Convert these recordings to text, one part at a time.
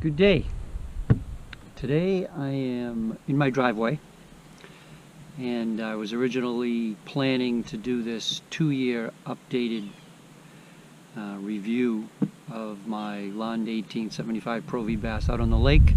Good day. Today I am in my driveway, and I was originally planning to do this 2-year updated review of my Lund 1875 Pro V bass out on the lake,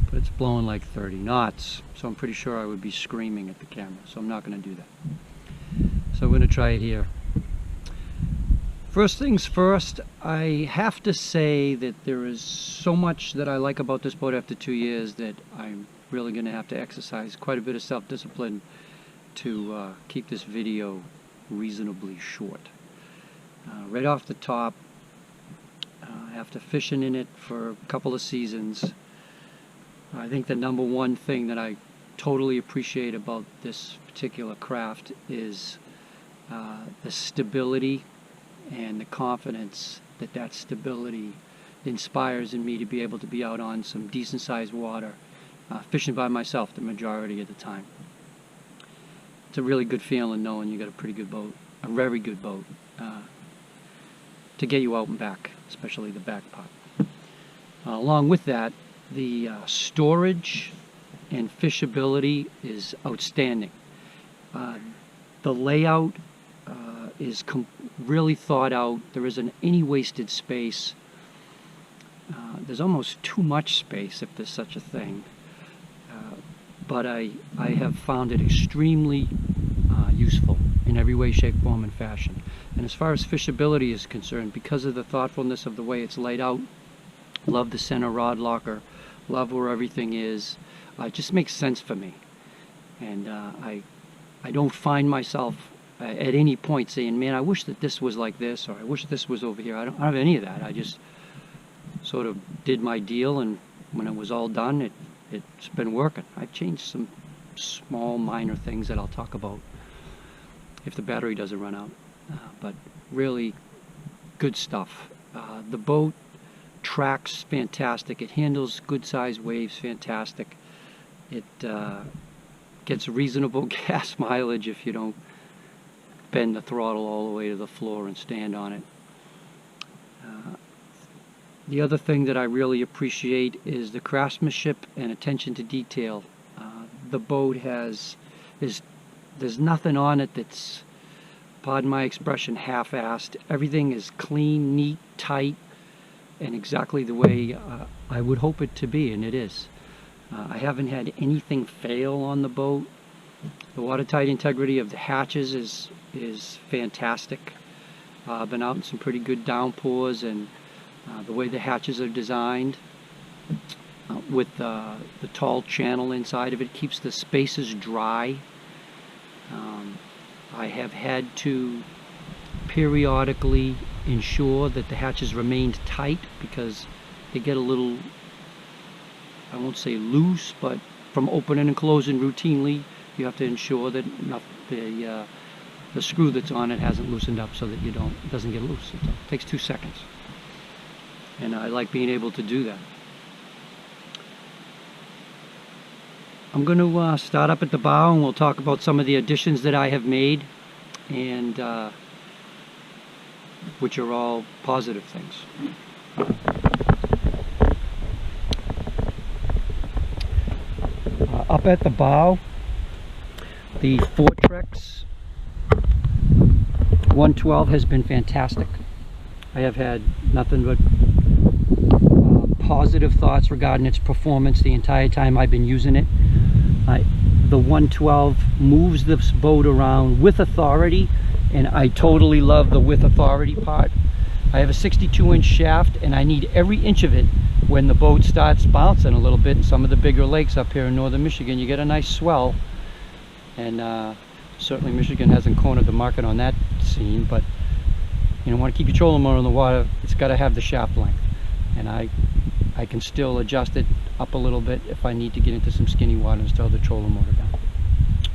but it's blowing like 30 knots, so I'm pretty sure I would be screaming at the camera, so I'm not going to do that. So I'm going to try it here. First things first, I have to say that there is so much that I like about this boat after 2 years that I'm really going to have to exercise quite a bit of self-discipline to keep this video reasonably short. Right off the top, after fishing in it for a couple of seasons, I think the number one thing that I totally appreciate about this particular craft is the stability and the confidence that stability inspires in me to be able to be out on some decent sized water fishing by myself the majority of the time. It's a really good feeling knowing you got a pretty good boat, a very good boat, to get you out and back, especially the back part. Along with that, the storage and fishability is outstanding. The layout is really thought out. There isn't any wasted space. There's almost too much space, if there's such a thing. But I have found it extremely useful in every way, shape, form, and fashion. And as far as fishability is concerned, because of the thoughtfulness of the way it's laid out, love the center rod locker, love where everything is. It just makes sense for me. And I don't find myself at any point saying, man, I wish that this was like this, or I wish this was over here. I don't have any of that. I just sort of did my deal, and when it was all done, it's been working. I've changed some small minor things that I'll talk about if the battery doesn't run out, but really good stuff. The boat tracks fantastic. It handles good sized waves fantastic. It gets reasonable gas mileage if you don't bend the throttle all the way to the floor and stand on it. The other thing that I really appreciate is the craftsmanship and attention to detail. The boat there's nothing on it that's, pardon my expression, half-assed. Everything is clean, neat, tight, and exactly the way I would hope it to be, and it is. I haven't had anything fail on the boat. The watertight integrity of the hatches is fantastic. I've been out in some pretty good downpours, and the way the hatches are designed with the tall channel inside of it keeps the spaces dry. I have had to periodically ensure that the hatches remained tight because they get a little, I won't say loose, but from opening and closing routinely, you have to ensure that the screw that's on it hasn't loosened up so that it doesn't get loose. It takes 2 seconds. And I like being able to do that. I'm going to start up at the bow, and we'll talk about some of the additions that I have made, and which are all positive things. Up at the bow, the Fortrex 112 has been fantastic. I have had nothing but positive thoughts regarding its performance the entire time I've been using it. The 112 moves this boat around with authority, and I totally love the with authority part. I have a 62-inch shaft, and I need every inch of it when the boat starts bouncing a little bit in some of the bigger lakes up here in northern Michigan. You get a nice swell, and certainly Michigan hasn't cornered the market on that scene, but you want to keep your trolling motor in the water, it's got to have the shaft length, and I can still adjust it up a little bit if I need to get into some skinny water and still the trolling motor down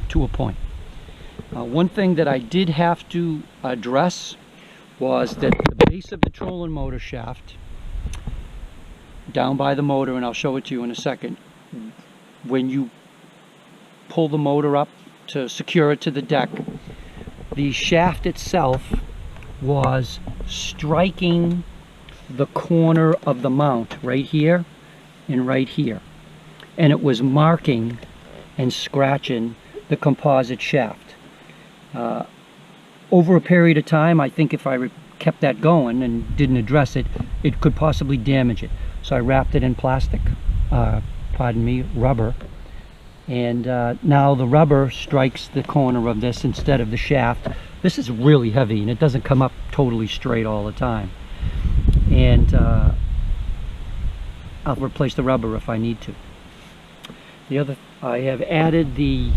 to a point. One thing that I did have to address was that the base of the trolling motor shaft down by the motor, and I'll show it to you in a second, when you pull the motor up to secure it to the deck, the shaft itself was striking the corner of the mount right here, and right here. And it was marking and scratching the composite shaft. Over a period of time, I think if I kept that going and didn't address it, it could possibly damage it. So I wrapped it in plastic, rubber. And now the rubber strikes the corner of this instead of the shaft. This is really heavy and it doesn't come up totally straight all the time. And I'll replace the rubber if I need to. I have added the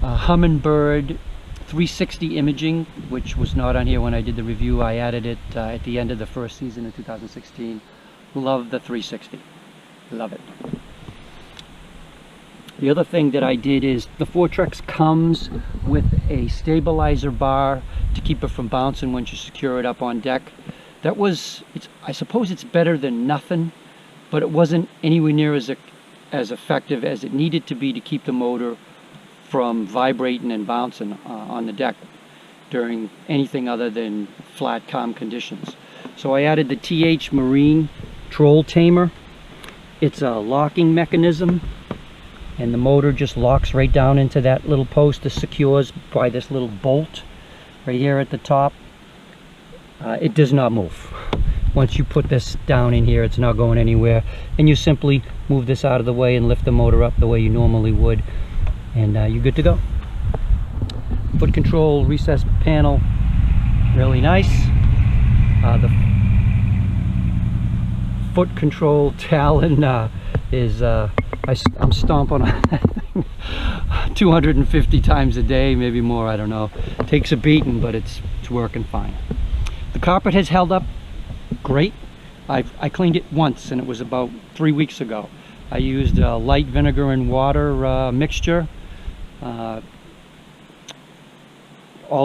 Humminbird 360 imaging, which was not on here when I did the review. I added it at the end of the first season in 2016. Love the 360. Love it. The other thing that I did is the Fortrex comes with a stabilizer bar to keep it from bouncing once you secure it up on deck. I suppose it's better than nothing, but it wasn't anywhere near as effective as it needed to be to keep the motor from vibrating and bouncing on the deck during anything other than flat, calm conditions. So I added the TH Marine Troll Tamer. It's a locking mechanism, and the motor just locks right down into that little post that secures by this little bolt right here at the top. It does not move. Once you put this down in here, it's not going anywhere, and you simply move this out of the way and lift the motor up the way you normally would, and you're good to go. Foot control recessed panel, really nice. The foot control talon is I'm stomping on that thing 250 times a day, maybe more, I don't know. It takes a beating, but it's working fine. The carpet has held up great. I cleaned it once, and it was about 3 weeks ago. I used a light vinegar and water mixture all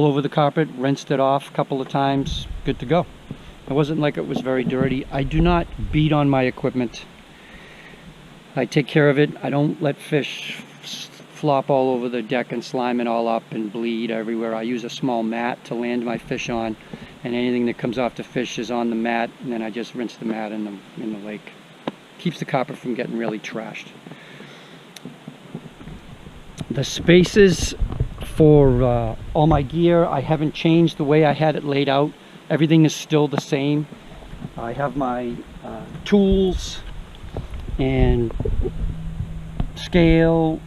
over the carpet, rinsed it off a couple of times, good to go. It wasn't like it was very dirty. I do not beat on my equipment. I take care of it. I don't let fish flop all over the deck and slime it all up and bleed everywhere. I use a small mat to land my fish on, and anything that comes off the fish is on the mat, and then I just rinse the mat in the lake. Keeps the carpet from getting really trashed. The spaces for all my gear, I haven't changed the way I had it laid out. Everything is still the same. I have my tools and scale,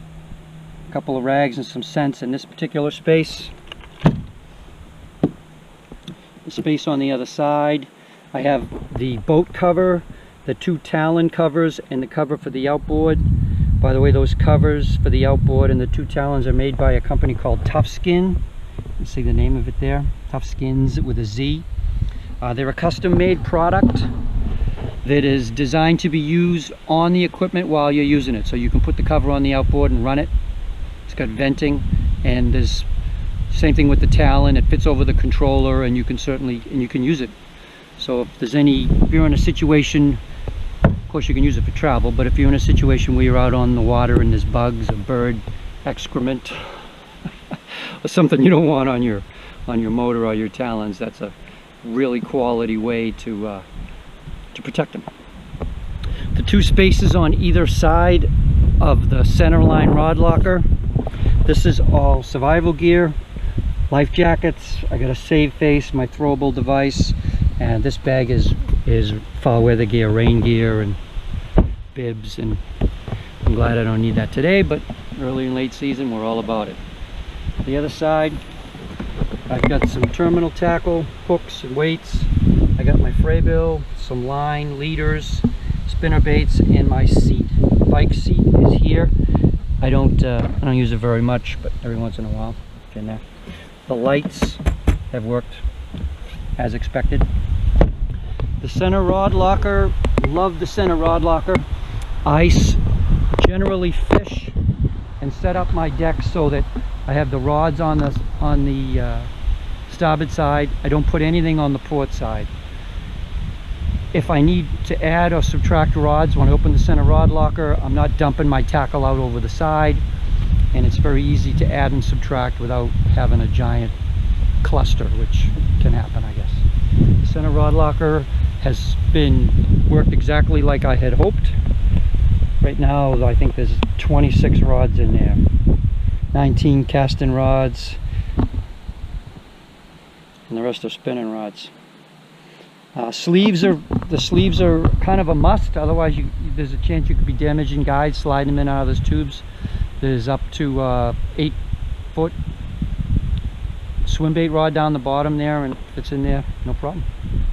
a couple of rags and some scents in this particular space. The space on the other side, I have the boat cover, the 2 talon covers, and the cover for the outboard. By the way, those covers for the outboard and the 2 talons are made by a company called Tough Skin. You can see the name of it there, Tough Skins with a Z. They're a custom-made product that is designed to be used on the equipment while you're using it. So you can put the cover on the outboard and run it. It's got venting, and there's same thing with the talon. It fits over the controller, and you can use it. So if you're in a situation, of course you can use it for travel, but if you're in a situation where you're out on the water and there's bugs or bird excrement or something you don't want on your motor or your talons, that's a really quality way to protect them. The 2 spaces on either side of the center line rod locker, this is all survival gear, life jackets. I got a save face, my throwable device, and this bag is foul weather gear, rain gear, and bibs, and I'm glad I don't need that today, but early and late season we're all about it. The other side, I've got some terminal tackle, hooks and weights. I got my fray bill, some line, leaders, spinner baits, and my seat. The bike seat is here. I don't use it very much, but every once in a while it's in there. The lights have worked as expected. The center rod locker, love the center rod locker. I generally fish and set up my deck so that I have the rods on the starboard side. I don't put anything on the port side. If I need to add or subtract rods when I open the center rod locker, I'm not dumping my tackle out over the side, and it's very easy to add and subtract without having a giant cluster, which can happen, I guess. The center rod locker has been worked exactly like I had hoped. Right now I think there's 26 rods in there, 19 casting rods, and the rest are spinning rods. The sleeves are kind of a must, otherwise there's a chance you could be damaging guides sliding them in and out of those tubes. There's up to 8-foot swim bait rod down the bottom there, and if it's in there, no problem.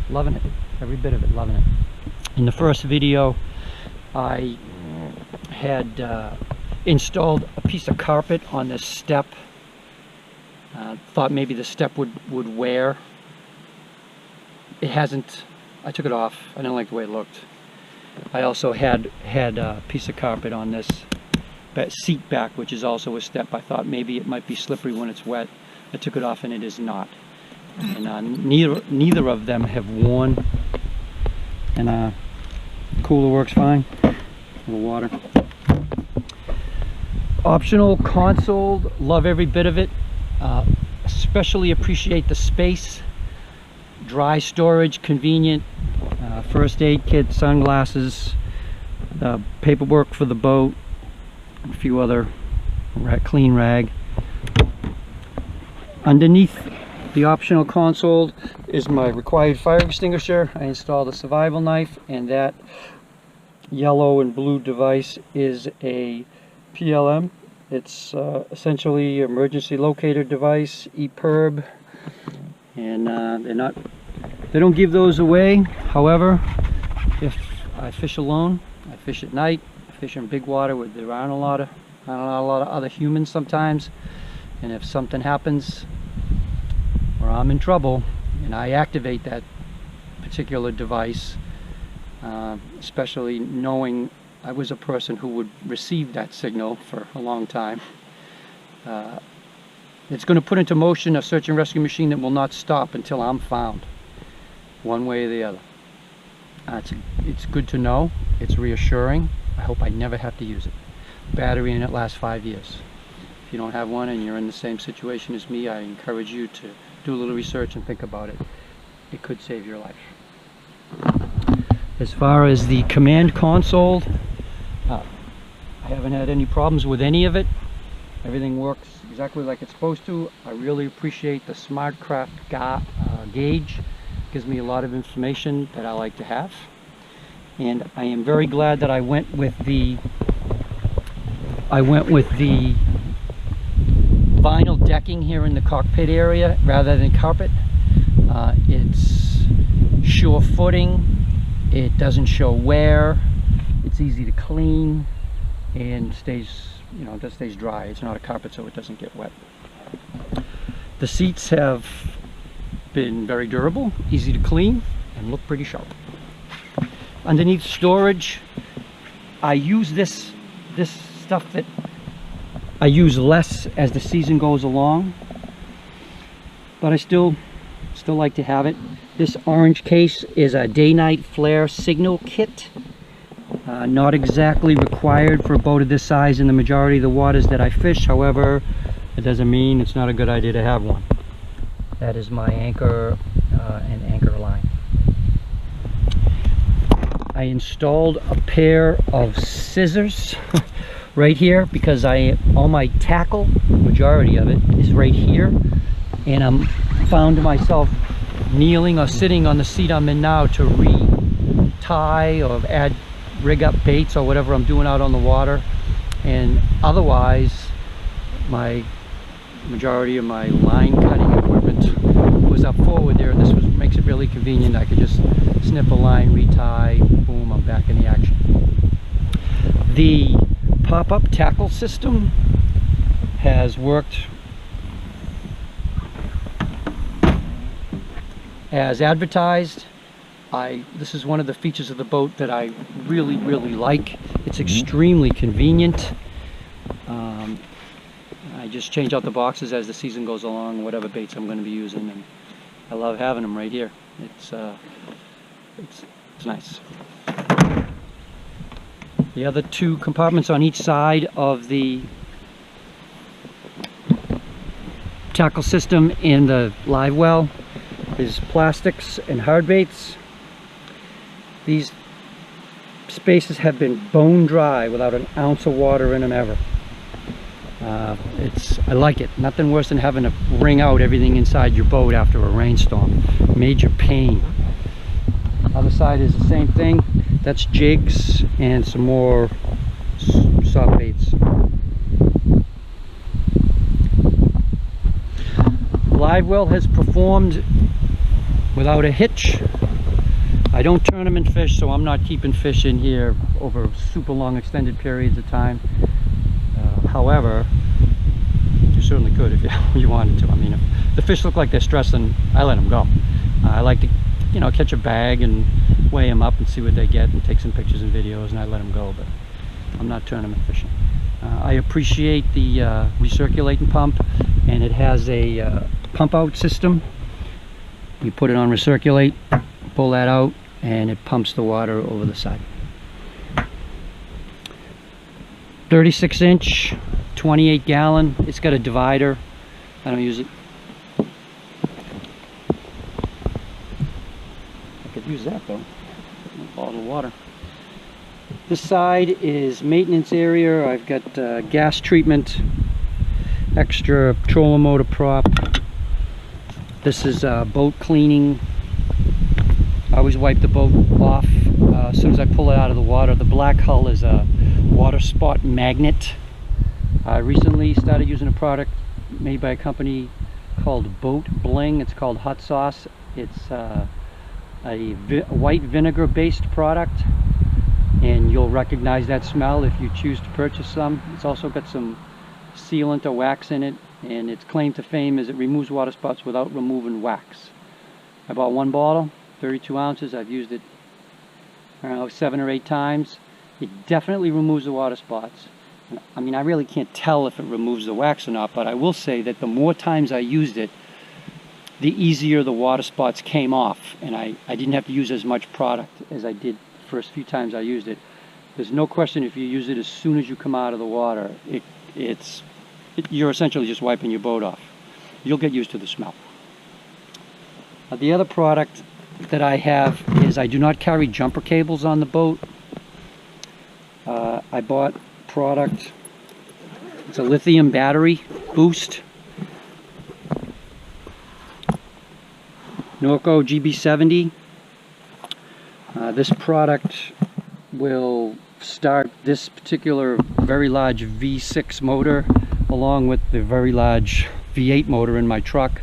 Loving it, every bit of it, loving it. In the first video I had installed a piece of carpet on this step. Thought maybe the step would wear. It hasn't. I took it off. I didn't like the way it looked. I also had a piece of carpet on this seat back, which is also a step. I thought maybe it might be slippery when it's wet. I took it off and it is not. And neither of them have worn. And cooler works fine. A little water. Optional console. Love every bit of it. Especially appreciate the space. Dry storage, convenient. First aid kit, sunglasses, the paperwork for the boat, a few other clean rag. Underneath the optional console is my required fire extinguisher. I installed a survival knife, and that yellow and blue device is a PLM. It's essentially emergency locator device, EPIRB, and they don't give those away. However, if I fish alone, I fish at night, I fish in big water where there aren't a lot of other humans sometimes, and if something happens or I'm in trouble and I activate that particular device, especially knowing I was a person who would receive that signal for a long time, it's going to put into motion a search and rescue machine that will not stop until I'm found, one way or the other. It's good to know. It's reassuring. I hope I never have to use it. Battery in it lasts 5 years. If you don't have one and you're in the same situation as me, I encourage you to do a little research and think about it. It could save your life. As far as the command console, I haven't had any problems with any of it. Everything works exactly like it's supposed to. I really appreciate the SmartCraft gauge. Gives me a lot of information that I like to have, and I am very glad that I went with the vinyl decking here in the cockpit area rather than carpet. It's sure footing, it doesn't show wear, it's easy to clean, and stays, it just stays dry. It's not a carpet, so it doesn't get wet. The seats have been very durable, easy to clean, and look pretty sharp. Underneath storage, I use this stuff that I use less as the season goes along, but I still like to have it. This orange case is a day-night flare signal kit. Not exactly required for a boat of this size in the majority of the waters that I fish. However, it doesn't mean it's not a good idea to have one. That is my anchor and anchor line. I installed a pair of scissors right here because all my tackle, majority of it, is right here, and I'm found myself kneeling or sitting on the seat I'm in now to re-tie or rig up baits or whatever I'm doing out on the water, and otherwise majority of my line cutting equipment was up forward there, and this makes it really convenient. I could just snip a line, retie, boom, I'm back in the action. The pop-up tackle system has worked as advertised. This is one of the features of the boat that I really like. It's extremely convenient. I just change out the boxes as the season goes along, whatever baits I'm going to be using, and I love having them right here. It's nice. The other two compartments on each side of the tackle system in the live well is plastics and hard baits. These spaces have been bone dry without an ounce of water in them ever. I like it. Nothing worse than having to wring out everything inside your boat after a rainstorm. Major pain. Other side is the same thing. That's jigs and some more soft baits. Live well has performed without a hitch. I don't tournament fish, so I'm not keeping fish in here over super long extended periods of time. However, you certainly could if you wanted to. I mean, if the fish look like they're stressing, I let them go. I like to, you know, catch a bag and weigh them up and see what they get and take some pictures and videos, and I let them go, but I'm not tournament fishing. I appreciate the recirculating pump, and it has a pump out system. You put it on recirculate, pull that out, and it pumps the water over the side. 36 inch, 28 gallon. It's got a divider. I don't use it. I could use that though. A bottle of water. This side is maintenance area. I've got gas treatment, extra trolling motor prop. This is boat cleaning. I always wipe the boat off as soon as I pull it out of the water. The black hull is a water spot magnet. I recently started using a product made by a company called Boat Bling. It's called Hot Sauce. It's a white vinegar based product, and you'll recognize that smell if you choose to purchase some. It's also got some sealant or wax in it, and its claim to fame is it removes water spots without removing wax. I bought one bottle, 32 ounces. I've used it, I don't know, 7 or 8 times. It definitely removes the water spots. I mean, I really can't tell if it removes the wax or not, but I will say that the more times I used it, the easier the water spots came off, and I didn't have to use as much product as I did the first few times I used it. There's no question if you use it as soon as you come out of the water, you're essentially just wiping your boat off. You'll get used to the smell. The other product that I have is I do not carry jumper cables on the boat. I bought product. It's a lithium battery boost. Norco GB70. This product will start this particular very large V6 motor along with the very large V8 motor in my truck.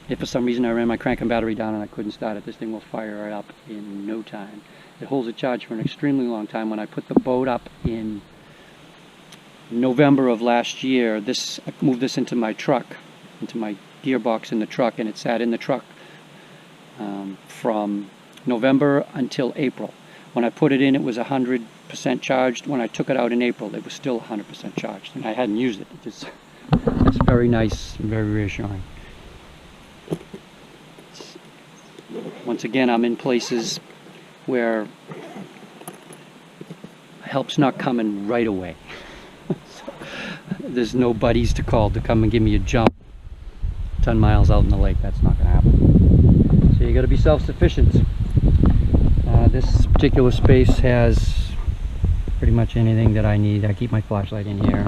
If for some reason I ran my crank and battery down and I couldn't start it, this thing will fire it up in no time. It holds a charge for an extremely long time. When I put the boat up in November of last year, I moved this into my truck, into my gearbox in the truck, and it sat in the truck from November until April. When I put it in, it was 100% charged. When I took it out in April, it was still 100% charged, and I hadn't used it. It's very nice and very reassuring. Once again, I'm in places where help's not coming right away. So, there's no buddies to call to come and give me a jump 10 miles out in the lake. That's not going to happen. So you got to be self-sufficient. This particular space has pretty much anything that I need. I keep my flashlight in here,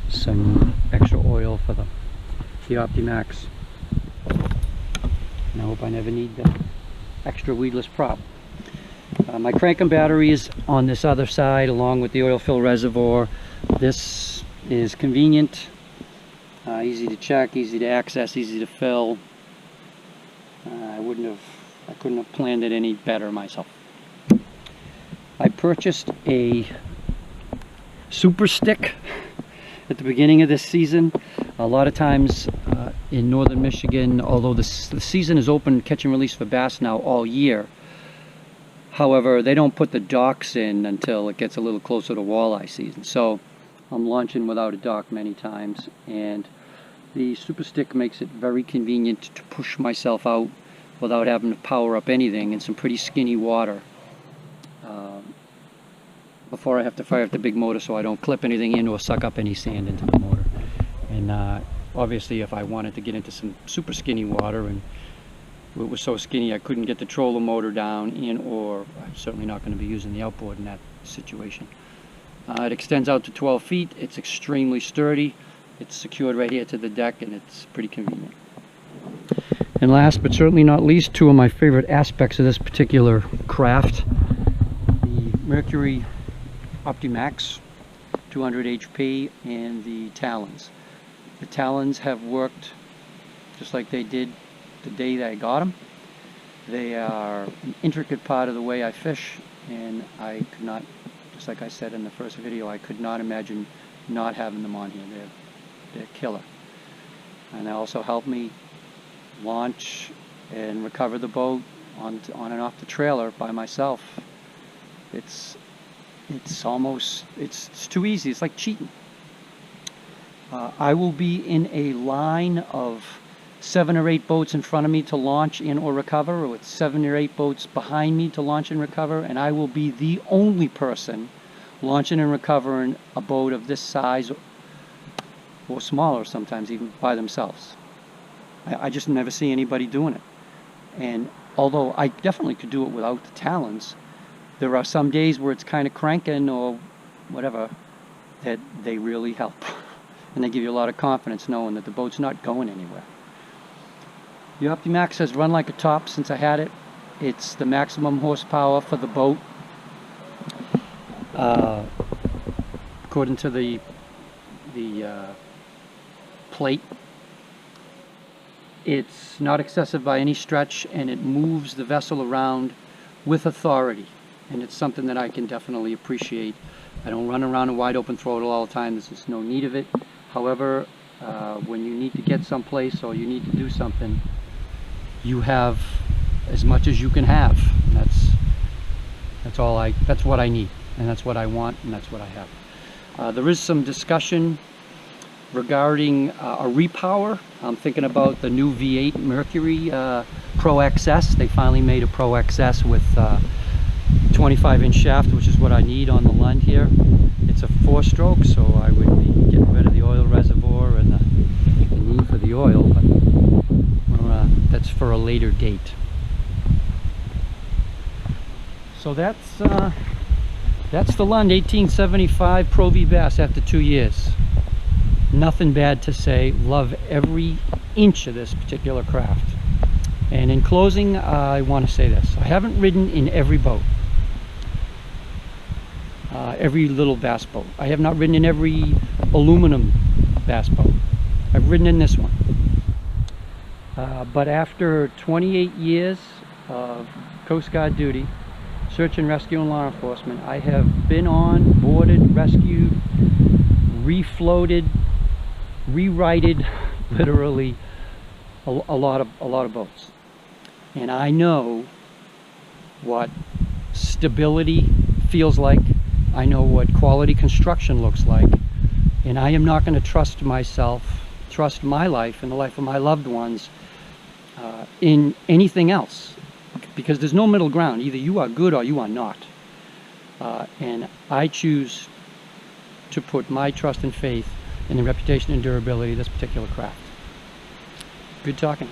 some extra oil for the Optimax, and I hope I never need the extra weedless prop. My crank and battery is on this other side along with the oil fill reservoir. This is convenient, easy to check, easy to access, easy to fill. I couldn't have planned it any better myself. I purchased a super stick at the beginning of this season. A lot of times in northern Michigan, although the season is open catch and release for bass now all year, however, they don't put the docks in until it gets a little closer to walleye season. So I'm launching without a dock many times, and the super stick makes it very convenient to push myself out without having to power up anything in some pretty skinny water before I have to fire up the big motor, so I don't clip anything in or suck up any sand into the motor. And obviously if I wanted to get into some super skinny water and it was so skinny I couldn't get the trolling motor down in, or I'm certainly not going to be using the outboard in that situation. It extends out to 12 feet. It's extremely sturdy. It's secured right here to the deck, and it's pretty convenient. And last but certainly not least, two of my favorite aspects of this particular craft: the Mercury OptiMax 200 HP and the Talons. The Talons have worked just like they did the day that I got them. They are an intricate part of the way I fish, and I could not, just like I said in the first video, I could not imagine not having them on here. They're killer. And they also help me launch and recover the boat on and off the trailer by myself. It's too easy. It's like cheating. I will be in a line of 7 or 8 boats in front of me to launch in or recover, or with 7 or 8 boats behind me to launch and recover, and I will be the only person launching and recovering a boat of this size or smaller, sometimes even by themselves. I just never see anybody doing it. And although I definitely could do it without the Talons, there are some days where it's kind of cranking or whatever that they really help. And they give you a lot of confidence knowing that the boat's not going anywhere. The OptiMax has run like a top since I had it. It's the maximum horsepower for the boat. According to the plate, it's not excessive by any stretch, and it moves the vessel around with authority. And it's something that I can definitely appreciate. I don't run around a wide open throttle all the time. There's just no need of it. However, when you need to get someplace or you need to do something, you have as much as you can have. And that's what I need, and that's what I want, and that's what I have. There is some discussion regarding a repower. I'm thinking about the new V8 Mercury Pro XS. They finally made a Pro XS with 25-inch shaft, which is what I need on the Lund here. It's a 4-stroke, so I would be getting rid of the oil reservoir and the need for the oil, but that's for a later date. So that's the Lund 1875 Pro V Bass after 2 years. Nothing bad to say. Love every inch of this particular craft. And in closing, I want to say this: I haven't ridden in every boat, every little bass boat. I have not ridden in every aluminum bass boat. I've ridden in this one. But after 28 years of Coast Guard duty, search and rescue and law enforcement, I have been on, boarded, rescued, refloated, rewrited, literally a lot of boats. And I know what stability feels like. I know what quality construction looks like. And I am not going to trust myself, trust my life and the life of my loved ones in anything else, because there's no middle ground. Either you are good or you are not. And I choose to put my trust and faith in the reputation and durability of this particular craft. Good talking.